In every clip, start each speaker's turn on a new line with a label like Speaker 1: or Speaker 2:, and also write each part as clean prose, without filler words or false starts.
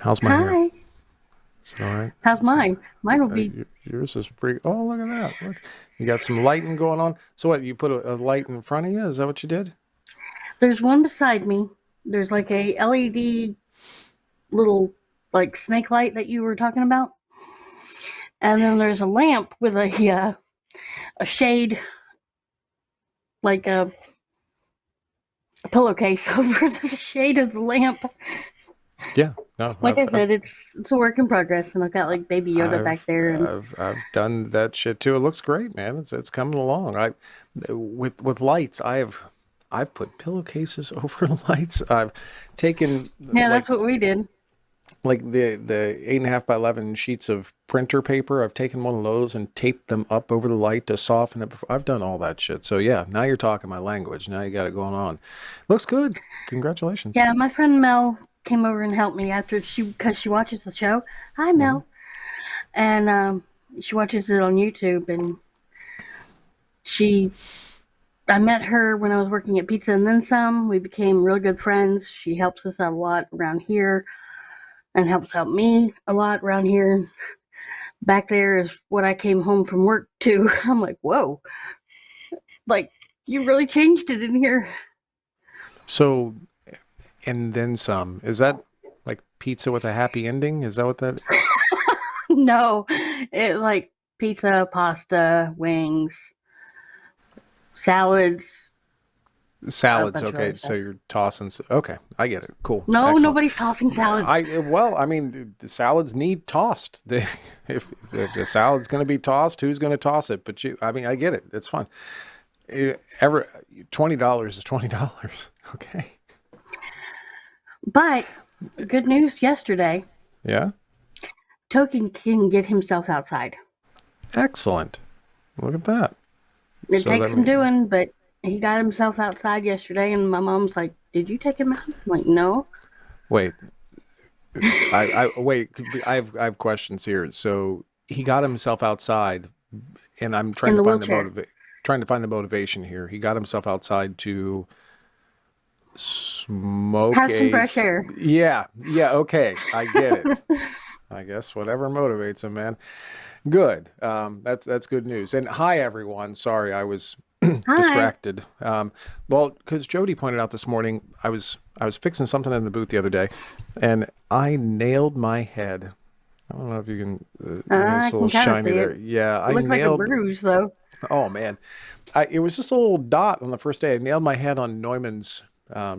Speaker 1: How's my hair?
Speaker 2: Hi.
Speaker 1: Is it all right?
Speaker 2: How's mine? Mine will be.
Speaker 1: Yours is pretty. Oh, look at that! Look, you got some lighting going on. So what? You put a light in front of you? Is that what you did?
Speaker 2: There's one beside me. There's like a LED little like snake light that you were talking about, and then there's a lamp with a shade, like a pillowcase over the shade of the lamp.
Speaker 1: Yeah. No,
Speaker 2: Like I said, it's a work in progress, and I've got like Baby Yoda back there, and
Speaker 1: I've done that shit too. It looks great, man. It's coming along. With lights, I've put pillowcases over lights. I've taken
Speaker 2: yeah, that's what we did.
Speaker 1: like the 8.5 by 11 sheets of printer paper. I've taken one of those and taped them up over the light to soften it. I've done all that shit. So yeah, now you're talking my language. Now you got it going on. Looks good. Congratulations.
Speaker 2: Yeah, my friend Mel came over and helped me because she watches the show. Hi,
Speaker 1: Mhm.
Speaker 2: Mel, and she watches it on YouTube, and she I met her when I was working at Pizza and Then Some. We became real good friends. She helps us out a lot around here and helps out me a lot around here. Back there is what I came home from work to. I'm like, whoa, like you really changed it in here.
Speaker 1: So, and then some. Is that like pizza with a happy ending? Is that what that?
Speaker 2: No, it's like pizza, pasta, wings, salads, a
Speaker 1: Salads,
Speaker 2: bunch of
Speaker 1: okay.
Speaker 2: other
Speaker 1: So
Speaker 2: stuff.
Speaker 1: you're tossing. Okay, I get it. Cool,
Speaker 2: No,
Speaker 1: excellent.
Speaker 2: nobody's tossing salads.
Speaker 1: I mean, the salads need tossed. If the salad's going to be tossed, who's going to toss it? But I mean, I get it. It's fun. Ever $20 is $20. Okay.
Speaker 2: But good news yesterday,
Speaker 1: Yeah.
Speaker 2: Token can get himself outside.
Speaker 1: Excellent. Look at that.
Speaker 2: It
Speaker 1: So
Speaker 2: takes
Speaker 1: that
Speaker 2: some
Speaker 1: means
Speaker 2: doing, but he got himself outside yesterday, and my mom's like, "Did you take him out?" I'm like, "No."
Speaker 1: wait. I wait. I have questions here. So he got himself outside, and I'm
Speaker 2: In the wheelchair.
Speaker 1: trying to find the motivation here. He got himself outside to smoke
Speaker 2: Have some fresh air.
Speaker 1: yeah, okay, I get it. I guess whatever motivates him, man. Good. That's good news. And hi everyone. Sorry, I was
Speaker 2: Hi.
Speaker 1: distracted. Well, because Jody pointed out this morning, I was fixing something in the booth the other day, and I nailed my head. I don't know if you can. It's
Speaker 2: I
Speaker 1: a little
Speaker 2: can kind of
Speaker 1: shiny
Speaker 2: see
Speaker 1: there.
Speaker 2: it.
Speaker 1: Yeah,
Speaker 2: It
Speaker 1: I
Speaker 2: looks like a
Speaker 1: nailed.
Speaker 2: bruise, though.
Speaker 1: Oh man, it was just a little dot on the first day. I nailed my head on Neumann's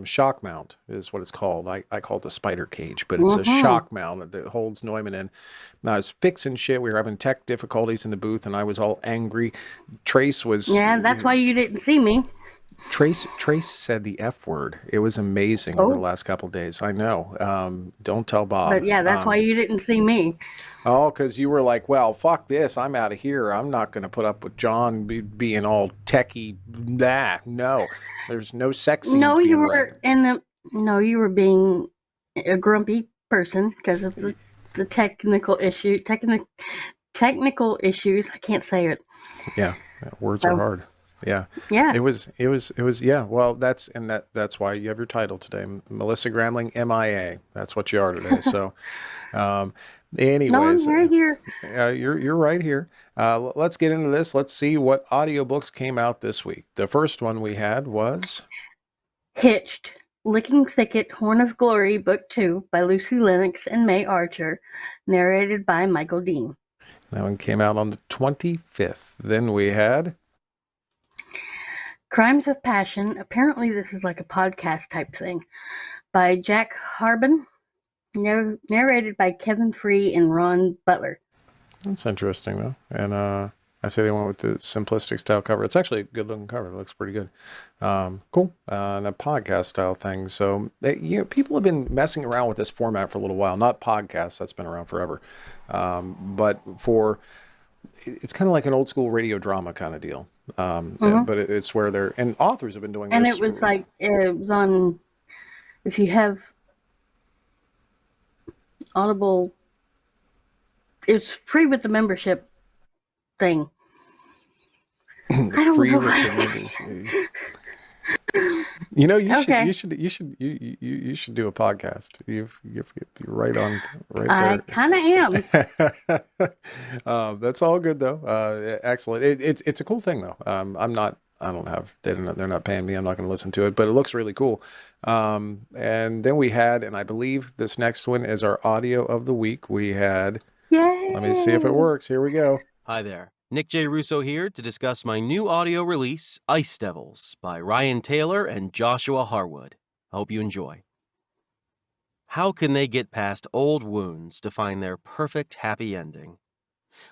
Speaker 1: shock mount, is what it's called. I call it a spider cage, but it's a
Speaker 2: Mm-hmm.
Speaker 1: shock mount that holds Neumann in. And I was fixing shit. We were having tech difficulties in the booth, and I was all angry. Trace was
Speaker 2: Yeah, that's why you didn't see me.
Speaker 1: Trace said the F word. It was amazing over the
Speaker 2: Oh,
Speaker 1: last couple of days. I know. Don't tell Bob.
Speaker 2: but yeah, that's why you didn't see me.
Speaker 1: Oh, because you were like, well, fuck this. I'm out of here. I'm not going to put up with John being all techie. Nah, no. There's no sex scenes
Speaker 2: No, you
Speaker 1: being read.
Speaker 2: were in the. No, you were being a grumpy person because of the technical issue. Technical issues. I can't say it.
Speaker 1: Yeah, words are
Speaker 2: So
Speaker 1: hard. Yeah,
Speaker 2: yeah.
Speaker 1: it was. Yeah, well, that's why you have your title today, Melissa Gramling, MIA. That's what you are today. So, um,
Speaker 2: No, I'm
Speaker 1: anyways,
Speaker 2: right here.
Speaker 1: you're right here. Let's get into this. Let's see what audiobooks came out this week. The first one we had was
Speaker 2: Hitched, Licking Thicket, Horn of Glory, Book 2 by Lucy Lennox and May Archer, narrated by Michael Dean.
Speaker 1: that one came out on the 25th. Then we had
Speaker 2: Crimes of Passion, apparently this is like a podcast type thing, by Jack Harbin, narrated by Kevin Free and Ron Butler.
Speaker 1: that's interesting though, and I say they went with the simplistic style cover. It's actually a good looking cover. It looks pretty good. Cool. And a podcast style thing. So, people have been messing around with this format for a little while. Not podcasts, that's been around forever. But it's kind of like an old school radio drama kind of deal.
Speaker 2: Mm-hmm.
Speaker 1: But it's where and authors have been doing
Speaker 2: And
Speaker 1: this.
Speaker 2: it was on, if you have Audible, it's free with the membership thing. I don't
Speaker 1: Free
Speaker 2: know
Speaker 1: with
Speaker 2: what
Speaker 1: the
Speaker 2: I'm
Speaker 1: members.
Speaker 2: saying. Okay.
Speaker 1: You should do a podcast. You're right on, right
Speaker 2: I
Speaker 1: there.
Speaker 2: kind of am.
Speaker 1: That's all good though. Excellent. It's a cool thing though. I don't have, they're not paying me. I'm not going to listen to it, but it looks really cool. And then we had, and I believe this next one is our audio of the week. We had, let me see if it
Speaker 2: Yay!
Speaker 1: works. Here we go.
Speaker 3: Hi there. Nick J. Russo here to discuss my new audio release, Ice Devils, by Ryan Taylor and Joshua Harwood. I hope you enjoy. How can they get past old wounds to find their perfect happy ending?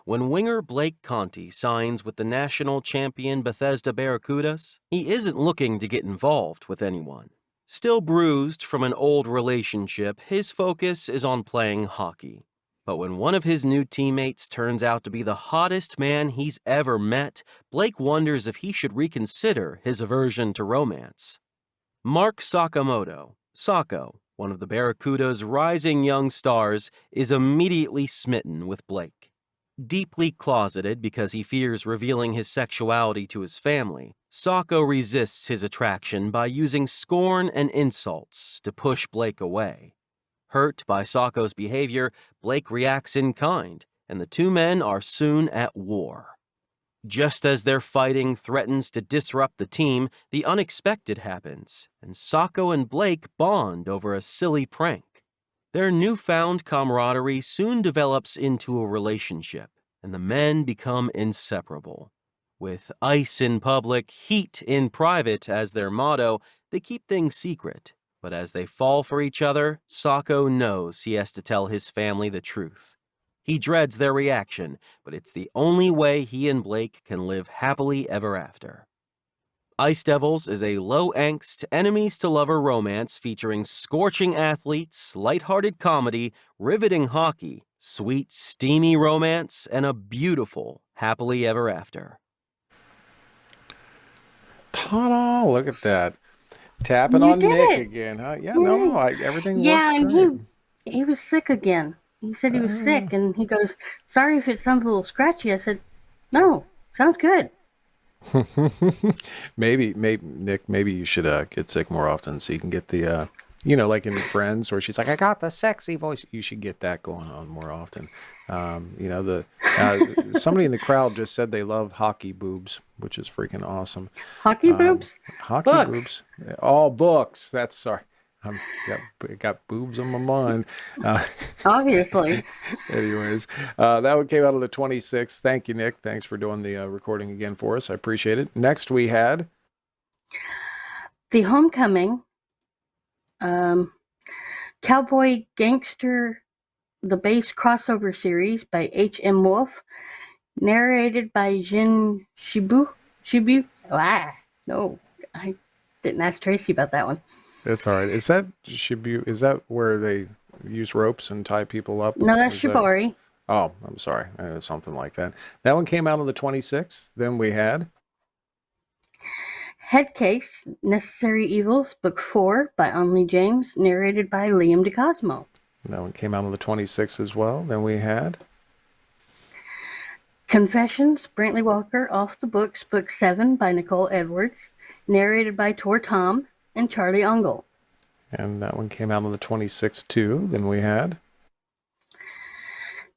Speaker 3: When winger Blake Conte signs with the national champion Bethesda Barracudas, he isn't looking to get involved with anyone. Still bruised from an old relationship, his focus is on playing hockey. But when one of his new teammates turns out to be the hottest man he's ever met, Blake wonders if he should reconsider his aversion to romance. Mark Sakamoto, Sako, one of the Barracuda's rising young stars, is immediately smitten with Blake. Deeply closeted because he fears revealing his sexuality to his family, Sako resists his attraction by using scorn and insults to push Blake away. Hurt by Sako's behavior, Blake reacts in kind, and the two men are soon at war. Just as their fighting threatens to disrupt the team, the unexpected happens, and Sako and Blake bond over a silly prank. Their newfound camaraderie soon develops into a relationship, and the men become inseparable. With ice in public, heat in private as their motto, they keep things secret. But as they fall for each other, Sako knows he has to tell his family the truth. He dreads their reaction, but it's the only way he and Blake can live happily ever after. Ice Devils is a low-angst, enemies-to-lover romance featuring scorching athletes, lighthearted comedy, riveting hockey, sweet, steamy romance, and a beautiful happily ever after.
Speaker 1: Ta-da! Look at that. Tapping
Speaker 2: You
Speaker 1: on
Speaker 2: did
Speaker 1: Nick
Speaker 2: it.
Speaker 1: again, huh? Yeah,
Speaker 2: Yay.
Speaker 1: no, everything
Speaker 2: Yeah,
Speaker 1: worked
Speaker 2: and
Speaker 1: great.
Speaker 2: he was sick again. He said he was sick, and he goes, "Sorry if it sounds a little scratchy." I said, "No, sounds good."
Speaker 1: Maybe Nick, maybe you should get sick more often so you can get the like in Friends where she's like, I got the sexy voice. You should get that going on more often. Somebody in the crowd just said they love hockey boobs, which is freaking awesome.
Speaker 2: Hockey boobs?
Speaker 1: Hockey
Speaker 2: Books.
Speaker 1: boobs. All books. That's sorry. Got boobs on my mind.
Speaker 2: Obviously.
Speaker 1: Anyways, that one came out on the 26th. Thank you, Nick. Thanks for doing the recording again for us. I appreciate it. Next, we had
Speaker 2: The Homecoming, Cowboy Gangster, the Base crossover series by H.M. Wolf, narrated by Jin Shibu. No, I didn't ask Tracy about that one.
Speaker 1: It's all right. Is that Shibu? Is that where they use ropes and tie people up?
Speaker 2: No, that's Shibari.
Speaker 1: Oh, I'm sorry. Something like that. That one came out on the 26th. Then we had
Speaker 2: Headcase, Necessary Evils, Book 4 by Onley James, narrated by Liam DeCosmo.
Speaker 1: That one came out on the 26th as well. Then we had
Speaker 2: Confessions, Brentley Walker, Off the Books, Book 7 by Nicole Edwards, narrated by Tor Tom and Charlie Ungle.
Speaker 1: And that one came out on the 26th too. Then we had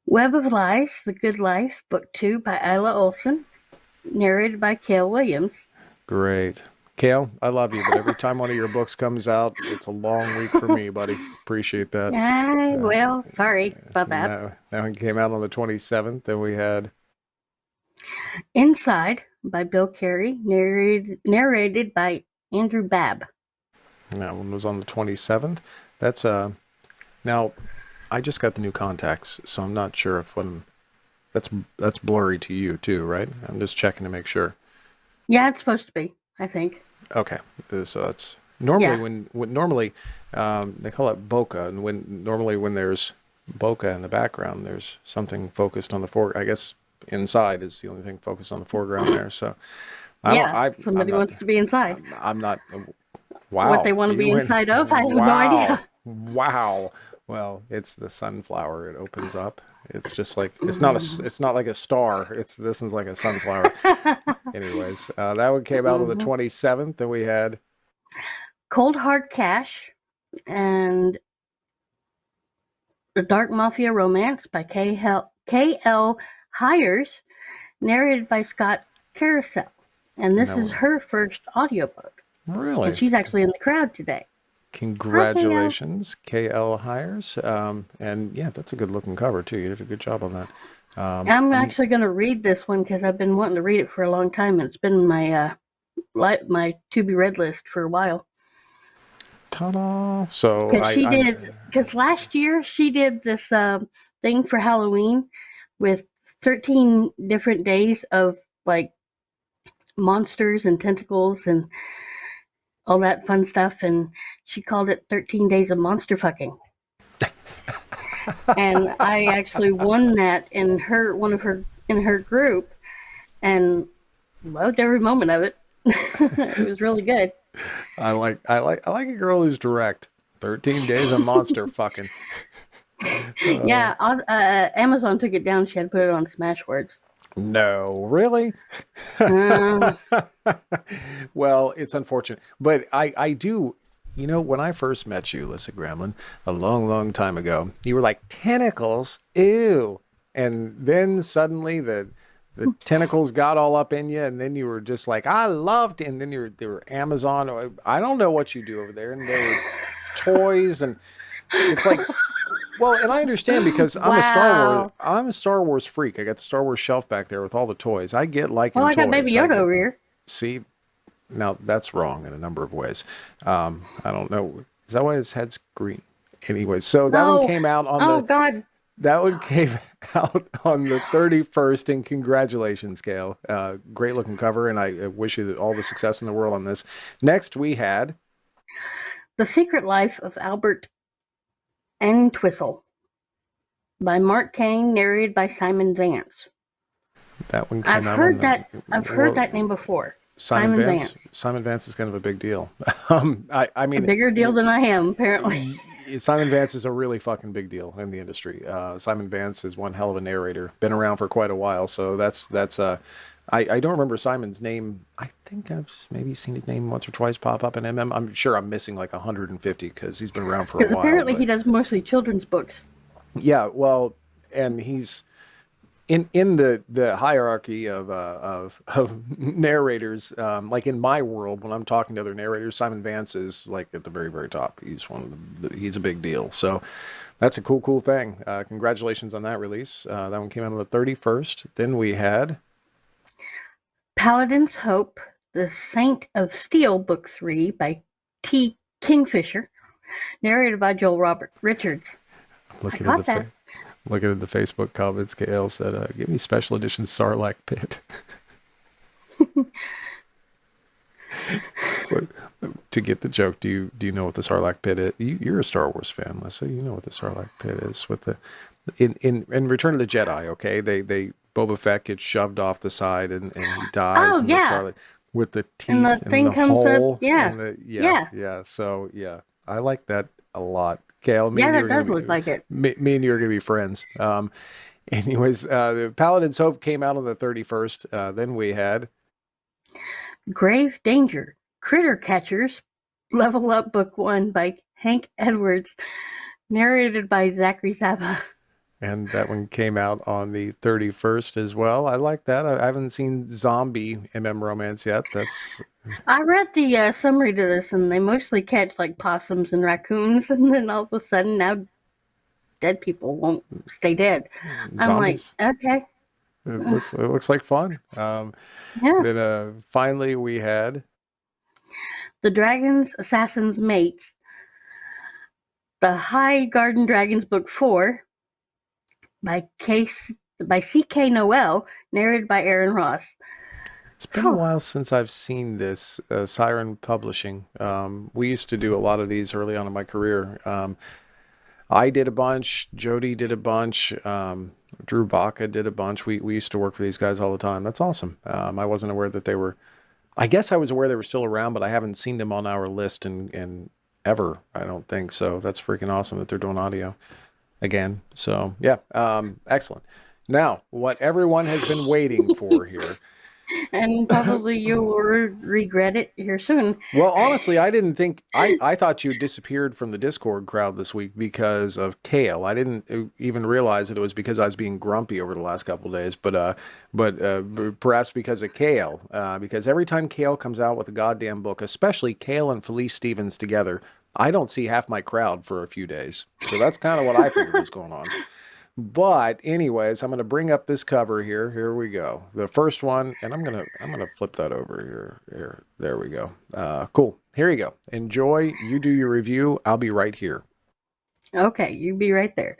Speaker 2: Web of Lies, The Good Life, Book 2 by Isla Olson, narrated by Cale Williams.
Speaker 1: Great. Cale, I love you, but every time one of your books comes out, it's a long week for me, buddy. Appreciate that.
Speaker 2: Well, sorry about that.
Speaker 1: That one came out on the 27th. Then we had
Speaker 2: Inside by Bill Carey, narrated by Andrew Babb.
Speaker 1: And that one was on the 27th. That's now I just got the new contacts, so I'm not sure if that's blurry to you too, right? I'm just checking to make sure.
Speaker 2: Yeah, it's supposed to be, I think.
Speaker 1: Okay. So it's normally when normally they call it bokeh, and when there's bokeh in the background, there's something focused on the foreground. I guess inside is the only thing focused on the foreground there. So
Speaker 2: somebody wants to be inside.
Speaker 1: I'm not. Wow.
Speaker 2: What they want to be inside of, I have no idea.
Speaker 1: Wow. Well, it's the sunflower. It opens up. It's just like it's not like a star. This one's like a sunflower. Anyways, that one came out on the 27th. Then we had
Speaker 2: Cold Hard Cash and The Dark Mafia Romance by K.L. Hires, narrated by Scott Carousel. And this is her first audiobook.
Speaker 1: Really?
Speaker 2: And she's actually in the crowd today.
Speaker 1: Congratulations, KL Hires. And yeah, that's a good looking cover too. You did a good job on that.
Speaker 2: I'm actually going to read this one because I've been wanting to read it for a long time, and it's been my to be read list for a while.
Speaker 1: Ta-da! So
Speaker 2: because last year she did this thing for Halloween with 13 different days of like monsters and tentacles and all that fun stuff, and she called it 13 Days of Monster Fucking. And I actually won that in her group, and loved every moment of it. It was really good.
Speaker 1: I like a girl who's direct. 13 Days of Monster Fucking.
Speaker 2: Yeah, Amazon took it down. She had to put it on Smashwords.
Speaker 1: No, really? Well, it's unfortunate, but I do. You know, when I first met you, Alyssa Gramling, a long, long time ago, you were like, tentacles, ew. And then suddenly the tentacles got all up in you, and then you were just like, I loved it. And then they were Amazon. I don't know what you do over there. And they were toys, and it's like, well, and I understand because I'm a Star Wars freak. I got the Star Wars shelf back there with all the toys. I get liking toys.
Speaker 2: I got Baby Yoda over here.
Speaker 1: See, now that's wrong in a number of ways. I don't know. Is that why his head's green? Anyway, so that one came out on
Speaker 2: God.
Speaker 1: That one came out on the 31st, and congratulations, Gail. Great looking cover, and I wish you all the success in the world on this. Next, we had
Speaker 2: The Secret Life of Albert and Twissel by Mark Kane, narrated by Simon Vance.
Speaker 1: That one came
Speaker 2: I've heard that name before. Simon Vance.
Speaker 1: Simon Vance is kind of a big deal. I mean,
Speaker 2: a bigger deal than I am, apparently.
Speaker 1: Simon Vance is a really fucking big deal in the industry. Simon Vance is one hell of a narrator. Been around for quite a while, so that's I don't remember Simon's name. I think I've maybe seen his name once or twice pop up in MM. I'm sure I'm missing like 150 because he's been around for a while.
Speaker 2: Because apparently he does mostly children's books.
Speaker 1: Yeah, well, and he's in the hierarchy of narrators. Like in my world, when I'm talking to other narrators, Simon Vance is like at the very, very top. He's he's a big deal. So that's a cool thing. Congratulations on that release. That one came out on the 31st. Then we had
Speaker 2: Paladin's Hope, The Saint of Steel, Book 3 by T. Kingfisher, narrated by Joel Robert Richards.
Speaker 1: Looking at the Facebook comments, KL said, give me special edition Sarlacc Pit. To get the joke, do you know what the Sarlacc Pit is? You're a Star Wars fan, Lisa. You know what the Sarlacc Pit is. With the in Return of the Jedi, okay? They Boba Fett gets shoved off the side and he dies.
Speaker 2: Oh, yeah.
Speaker 1: With the teeth
Speaker 2: and the thing comes
Speaker 1: hole.
Speaker 2: Up. Yeah.
Speaker 1: Yeah. So, yeah, I like that a lot. Kale,
Speaker 2: that does look like it.
Speaker 1: Me and you are going to be friends. Anyways, the Paladin's Hope came out on the 31st. Then we had
Speaker 2: Grave Danger, Critter Catchers, Level Up Book 1 by Hank Edwards, narrated by Zachary Zaba.
Speaker 1: And that one came out on the 31st as well. I like that. I haven't seen Zombie MM Romance yet.
Speaker 2: I read the summary to this, and they mostly catch like possums and raccoons, and then all of a sudden now dead people won't stay dead.
Speaker 1: Zombies.
Speaker 2: I'm like, okay.
Speaker 1: It looks like fun.
Speaker 2: Yes.
Speaker 1: Then finally we had
Speaker 2: The Dragon's Assassin's Mates, The High Garden Dragons Book 4 by C.K. Noel, narrated by Aaron Ross.
Speaker 1: It's been a while since I've seen this. Siren Publishing. We used to do a lot of these early on in my career. I did a bunch. Jody did a bunch. Drew Baca did a bunch. We used to work for these guys all the time. That's awesome. I wasn't aware that they were. I guess I was aware they were still around, but I haven't seen them on our list in ever. I don't think so. That's freaking awesome that they're doing audio again. So yeah, excellent. Now, what everyone has been waiting for here
Speaker 2: And probably you will regret it here soon.
Speaker 1: Well, honestly, I didn't think I thought you disappeared from the Discord crowd this week because of Kale. I didn't even realize that it was because I was being grumpy over the last couple of days, but perhaps because of Kale. Because every time Kale comes out with a goddamn book, especially Kale and Felice Stevens together, I don't see half my crowd for a few days. So that's kind of what I figured was going on. But anyways, I'm going to bring up this cover here. Here we go. The first one, and I'm going to flip that over here. There we go. Cool. Here you go. Enjoy. You do your review. I'll be right here.
Speaker 2: Okay, you be right there.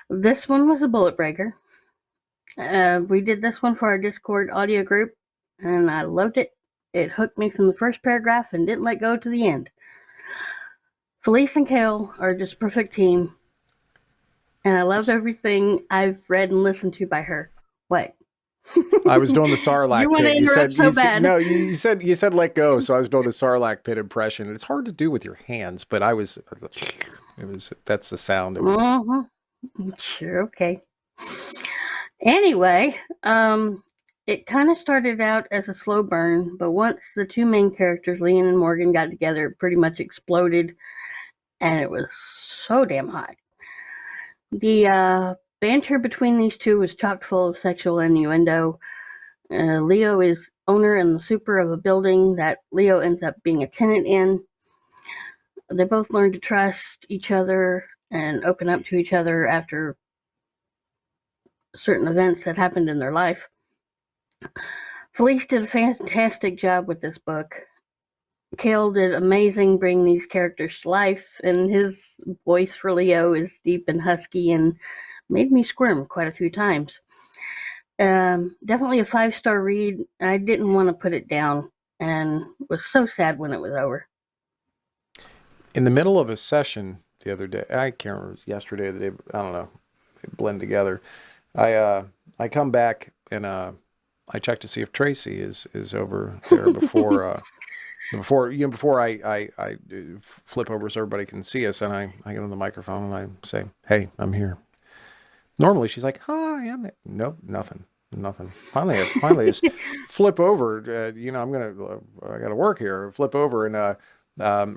Speaker 2: This one was a bullet breaker. We did this one for our Discord audio group, and I loved it. It hooked me from the first paragraph and didn't let go to the end. Felice and Kale are just a perfect team, and I love everything I've read and listened to by her. What?
Speaker 1: I was doing the Sarlacc
Speaker 2: You want to
Speaker 1: pit.
Speaker 2: interrupt so bad.
Speaker 1: No, you said let go, so I was doing the Sarlacc pit impression. It's hard to do with your hands, but that's the sound.
Speaker 2: Sure, okay. Anyway, it kind of started out as a slow burn, but once the two main characters, Leon and Morgan, got together, it pretty much exploded, and it was so damn hot. The banter between these two was chock full of sexual innuendo. Leo is owner and the super of a building that Leo ends up being a tenant in. They both learn to trust each other and open up to each other after certain events that happened in their life. Felice did a fantastic job with this book. Kale did amazing bringing these characters to life, and his voice for Leo is deep and husky and made me squirm quite a few times. Definitely a 5-star read. I didn't want to put it down and was so sad when it was over.
Speaker 1: In the middle of a session the other day, I can't remember, it was yesterday or the day, I don't know, they blend together. I come back and I check to see if Tracy is over there before I flip over so everybody can see us, and I get on the microphone and I say, "Hey, I'm here." Normally she's like, "Hi, I'm there." Nope, nothing. Finally, is flip over. I got to work here. Flip over, and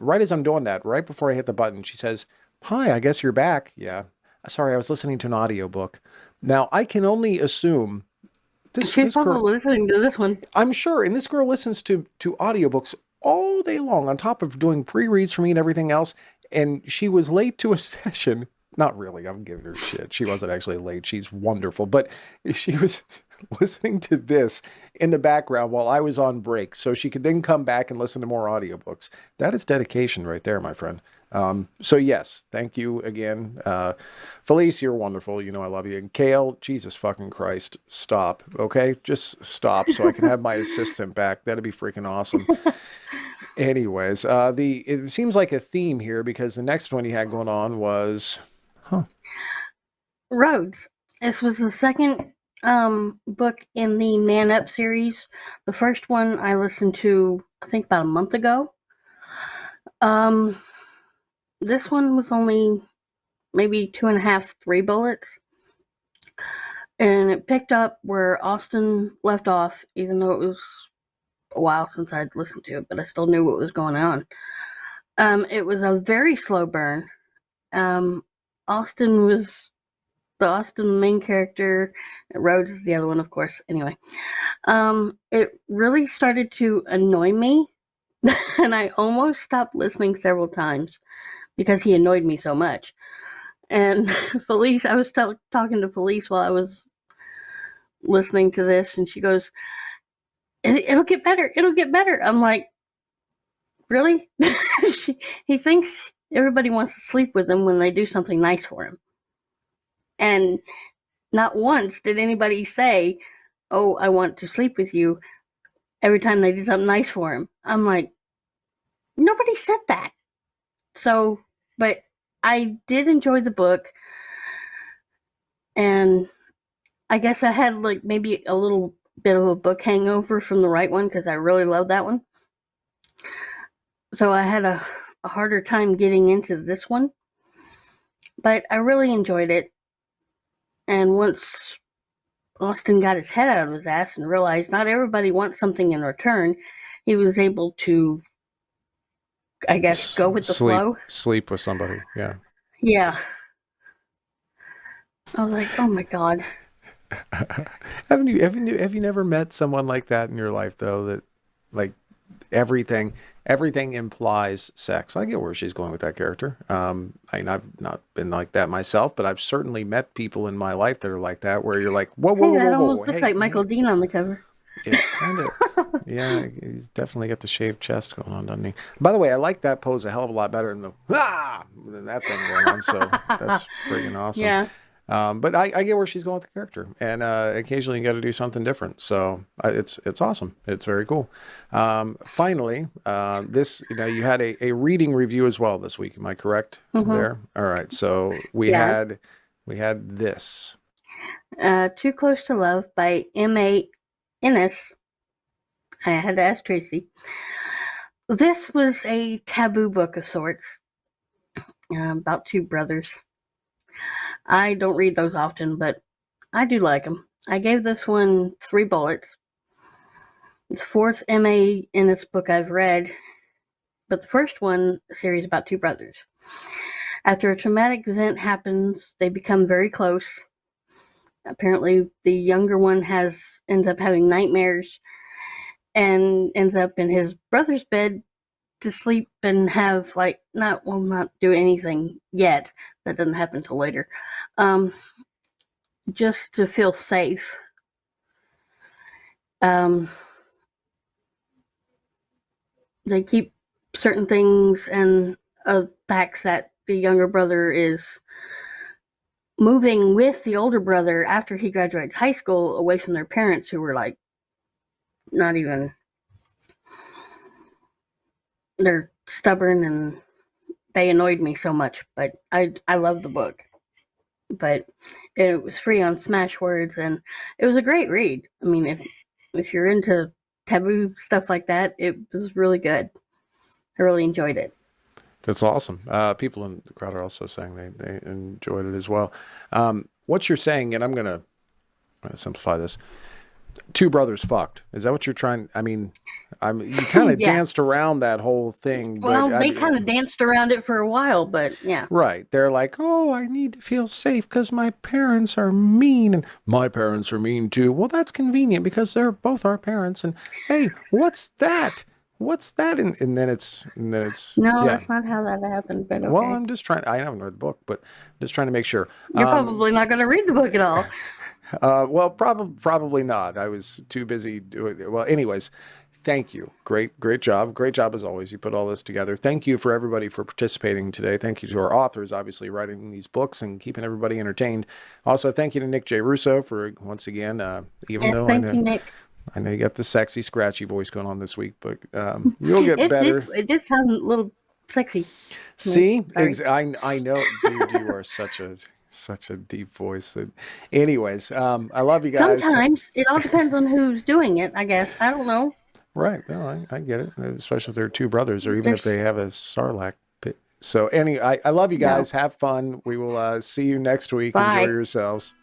Speaker 1: right as I'm doing that, right before I hit the button, she says, "Hi, I guess you're back." Yeah, sorry, I was listening to an audiobook. Now I can only assume
Speaker 2: She's probably listening to this one.
Speaker 1: I'm sure, and this girl listens to audiobooks all day long on top of doing pre-reads for me and everything else. And she was late to a session. Not really, I'm giving her shit. She wasn't actually late. She's wonderful. But she was listening to this in the background while I was on break, so she could then come back and listen to more audiobooks. That is dedication right there, my friend. So yes, thank you again. Felice, you're wonderful. You know I love you. And Kale, Jesus fucking Christ, stop. Okay? Just stop so I can have my assistant back. That'd be freaking awesome. Anyways, it seems like a theme here because the next one you had going on was
Speaker 2: Roads. This was the second book in the Man Up series. The first one I listened to, I think, about a month ago. This one was only maybe 2.5, 3 bullets. And it picked up where Austin left off, even though it was a while since I'd listened to it, but I still knew what was going on. It was a very slow burn. Austin was the Austin main character. Rhodes is the other one, of course. Anyway, it really started to annoy me, and I almost stopped listening several times because he annoyed me so much. And Felice, I was talking to Felice while I was listening to this, and she goes, "It'll get better. It'll get better." I'm like, really? He thinks everybody wants to sleep with him when they do something nice for him. And not once did anybody say, "Oh, I want to sleep with you," every time they did something nice for him. I'm like, nobody said that. So, but I did enjoy the book. And I guess I had like maybe a little bit of a book hangover from the right one because I really loved that one. So I had a harder time getting into this one. But I really enjoyed it. And once Austin got his head out of his ass and realized not everybody wants something in return, he was able to, I guess, go with the flow.
Speaker 1: Sleep with somebody. Yeah.
Speaker 2: Yeah. I was like, oh my God.
Speaker 1: Have you never met someone like that in your life though, that like everything implies sex? I get where she's going with that character. I've not been like that myself, but I've certainly met people in my life that are like that, where you're like, whoa, whoa,
Speaker 2: Hey,
Speaker 1: whoa,
Speaker 2: that
Speaker 1: whoa, whoa,
Speaker 2: almost looks
Speaker 1: hey,
Speaker 2: like Michael Dean on the cover.
Speaker 1: it kind of, yeah, he's definitely got the shaved chest going on, doesn't he? By the way, I like that pose a hell of a lot better than that thing going on. So that's friggin' awesome.
Speaker 2: Yeah.
Speaker 1: But I get where she's going with the character, and occasionally you got to do something different. So it's awesome. It's very cool. Finally, this, you had a reading review as well this week. Am I correct there? All right. So we had this.
Speaker 2: Too Close to Love by M.A. Innes. I had to ask Tracy. This was a taboo book of sorts, about two brothers. I don't read those often, but I do like them. I gave this one 3 bullets. It's the 4th M.A. Innes book I've read, but the first one, a series about 2 brothers. After a traumatic event happens, they become very close. Apparently, the younger one ends up having nightmares and ends up in his brother's bed to sleep and have not do anything yet. That doesn't happen until later. Just to feel safe. They keep certain things and facts that the younger brother is moving with the older brother after he graduates high school away from their parents, who were not even, they're stubborn and they annoyed me so much, but I love the book. But it was free on Smashwords and it was a great read. I mean, if you're into taboo stuff like that, it was really good. I really enjoyed it.
Speaker 1: That's awesome. People in the crowd are also saying they enjoyed it as well. What you're saying, and I'm going to simplify this. 2 brothers fucked. Is that what you're trying? I mean, you kind of danced around that whole thing.
Speaker 2: Well, they kind of danced around it for a while, but yeah.
Speaker 1: Right. They're like, oh, I need to feel safe because my parents are mean, and my parents are mean too. Well, that's convenient because they're both our parents. And hey, what's that? What's that? And then it's
Speaker 2: no, that's not how that happened. But okay.
Speaker 1: Well, I'm just trying. I haven't read the book, but I'm just trying to make sure.
Speaker 2: You're probably not going to read the book at all.
Speaker 1: Well, probably not. I was too busy doing it. Well, anyways, thank you. Great job. Great job as always. You put all this together. Thank you for everybody for participating today. Thank you to our authors, obviously writing these books and keeping everybody entertained. Also, thank you to Nick J. Russo for once again,
Speaker 2: Thank you, Nick.
Speaker 1: I know you got the sexy, scratchy voice going on this week, but you'll get better.
Speaker 2: It did sound a little sexy.
Speaker 1: See, I know, dude. You are such a deep voice. Anyways, I love you guys.
Speaker 2: Sometimes it all depends on who's doing it, I guess. I don't know.
Speaker 1: Right. No, I get it. Especially if they're 2 brothers, or even if they have a Sarlacc pit. So I love you guys. No. Have fun. We will see you next week.
Speaker 2: Bye.
Speaker 1: Enjoy yourselves.